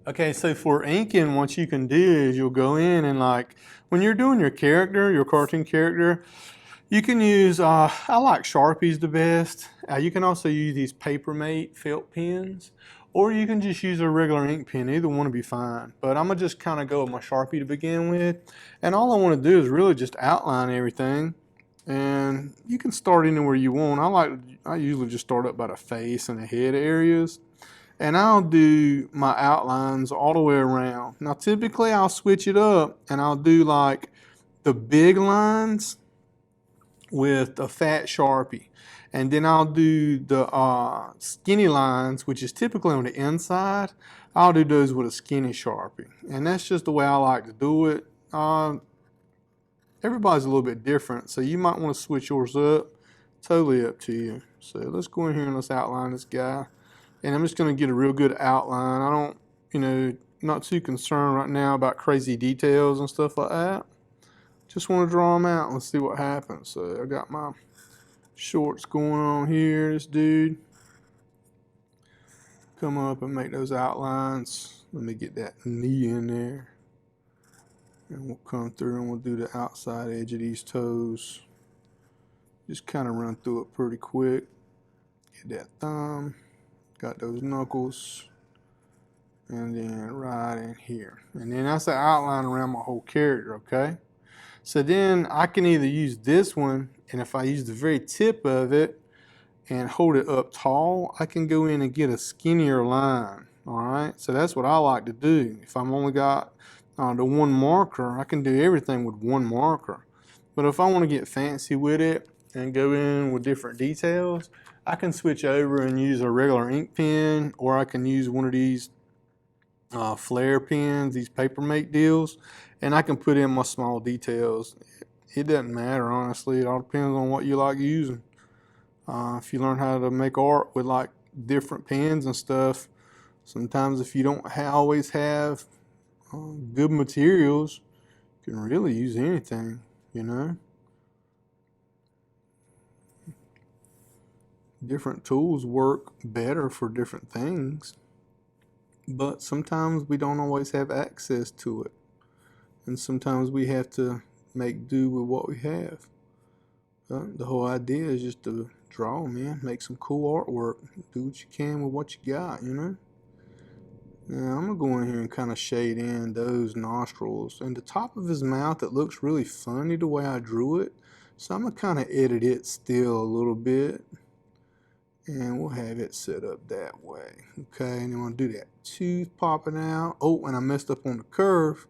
Okay, so for inking, what you can do is you'll go in and like when you're doing your character, your cartoon character, you can use, I like Sharpies the best. You can also use these Papermate felt pens, or you can just use a regular ink pen. Either one will be fine. But I'm gonna just kind of go with my Sharpie to begin with. And all I wanna do is really just outline everything. And you can start anywhere you want. I usually just start up by the face and the head areas. And I'll do my outlines all the way around. Now, typically, I'll switch it up and I'll do like the big lines with a fat Sharpie. And then I'll do the skinny lines, which is typically on the inside. I'll do those with a skinny Sharpie. And that's just the way I like to do it. Everybody's a little bit different, so you might want to switch yours up. Totally up to you. So let's go in here and let's outline this guy. And I'm just going to get a real good outline. I don't, not too concerned right now about crazy details and stuff like that. Just want to draw them out and let's see what happens. So I got my shorts going on here. This dude. Come up and make those outlines. Let me get that knee in there. And we'll come through and we'll do the outside edge of these toes. Just kind of run through it pretty quick. Get that thumb. Got those knuckles. And then right in here. And then that's the outline around my whole character, okay? So then I can either use this one, and if I use the very tip of it and hold it up tall, I can go in and get a skinnier line, all right? So that's what I like to do. If I'm only got the one marker, I can do everything with one marker. But if I want to get fancy with it and go in with different details, I can switch over and use a regular ink pen, or I can use one of these flare pens, these Papermate deals, and I can put in my small details. It doesn't matter, honestly. It all depends on what you like using. If you learn how to make art with like different pens and stuff, sometimes if you don't always have good materials, you can really use anything, you know. Different tools work better for different things, but sometimes we don't always have access to it. And sometimes we have to make do with what we have. The whole idea is just to draw, man. Make some cool artwork. Do what you can with what you got, you know? Now, I'm going to go in here and kind of shade in those nostrils. And the top of his mouth, it looks really funny the way I drew it. So I'm going to kind of edit it still a little bit. And we'll have it set up that way. Okay, and then we'll do that tooth popping out. Oh, and I messed up on the curve.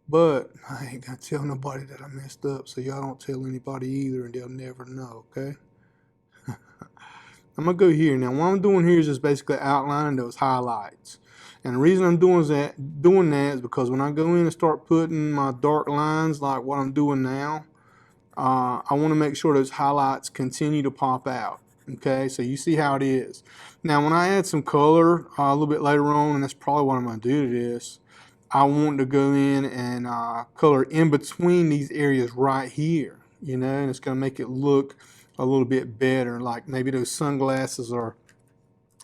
But I ain't gonna tell nobody that I messed up, so y'all don't tell anybody either, and they'll never know, okay? I'm gonna go here. Now, what I'm doing here is just basically outlining those highlights. And the reason I'm doing that is because when I go in and start putting my dark lines like what I'm doing now, I want to make sure those highlights continue to pop out. Okay, so you see how it is. Now, when I add some color a little bit later on, and that's probably what I'm gonna do to this, I want to go in and color in between these areas right here, you know, and it's going to make it look a little bit better. Like maybe those sunglasses are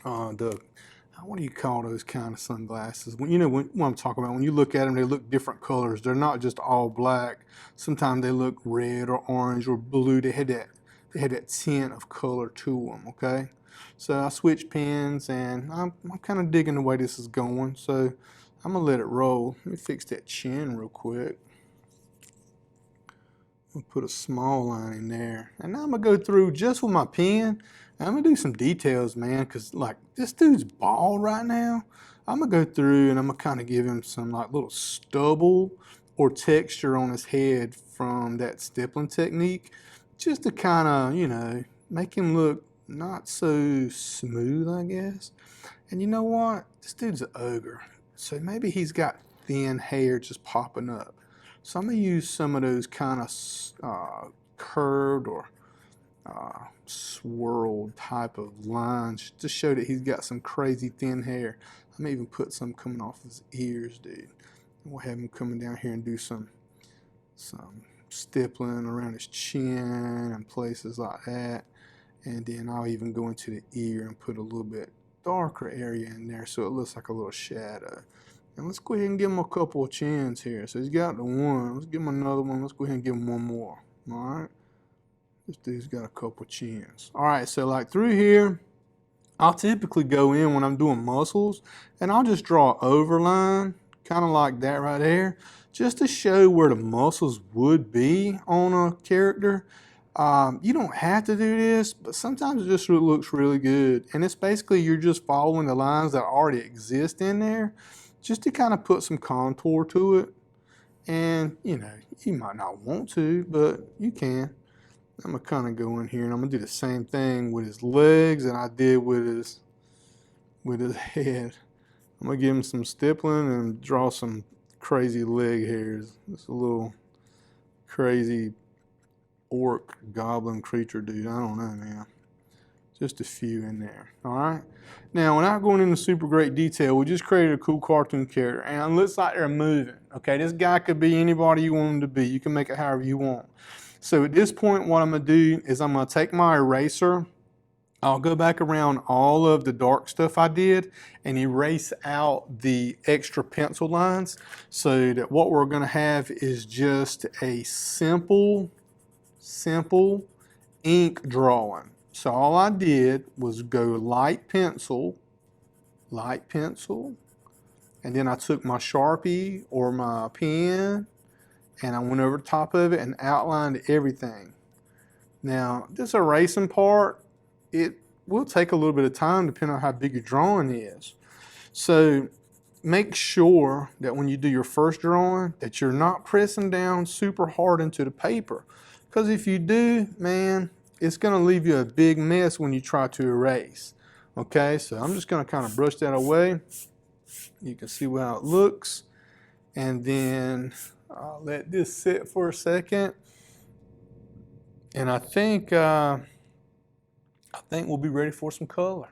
what do you call those kind of sunglasses? When you know what I'm talking about. When you look at them, they look different colors. They're not just all black. Sometimes they look red or orange or blue. They had that tint of color to them. Okay, so I switched pens, and I'm kind of digging the way this is going. So I'm gonna let it roll. Let me fix that chin real quick. I'll put a small line in there. And now I'm gonna go through just with my pen. And I'm gonna do some details, man, because like this dude's bald right now. I'm gonna go through and I'm gonna kind of give him some like little stubble or texture on his head from that stippling technique, just to kind of, make him look not so smooth, I guess. And you know what? This dude's an ogre. So maybe he's got thin hair just popping up. So I'm going to use some of those kind of curved or swirled type of lines to show that he's got some crazy thin hair. I may even put some coming off his ears, dude. And we'll have him coming down here and do some stippling around his chin and places like that. And then I'll even go into the ear and put a little bit darker area in there so it looks like a little shadow. And let's go ahead and give him a couple of chins here. So he's got the one. Let's give him another one. Let's go ahead and give him one more. All right. This dude's got a couple of chins. All right, so like through here, I'll typically go in when I'm doing muscles and I'll just draw an overline, kind of like that right there, just to show where the muscles would be on a character. You don't have to do this, but sometimes it just looks really good. And it's basically you're just following the lines that already exist in there just to kind of put some contour to it. And, you know, you might not want to, but you can. I'm going to kind of go in here and I'm going to do the same thing with his legs that I did with his head. I'm going to give him some stippling and draw some crazy leg hairs. It's a little crazy orc goblin creature dude. I don't know, man. Just a few in there. All right. Now, without going into super great detail, we just created a cool cartoon character, and it looks like they're moving. Okay, this guy could be anybody you want him to be. You can make it however you want. So at this point, what I'm going to do is I'm going to take my eraser. I'll go back around all of the dark stuff I did and erase out the extra pencil lines so that what we're going to have is just a simple ink drawing. So all I did was go light pencil, and then I took my Sharpie or my pen and I went over the top of it and outlined everything. Now, this erasing part, it will take a little bit of time depending on how big your drawing is. So make sure that when you do your first drawing that you're not pressing down super hard into the paper. Because if you do, man, it's going to leave you a big mess when you try to erase. Okay, so I'm just going to kind of brush that away. You can see how it looks. And then I'll let this sit for a second. And I think we'll be ready for some color.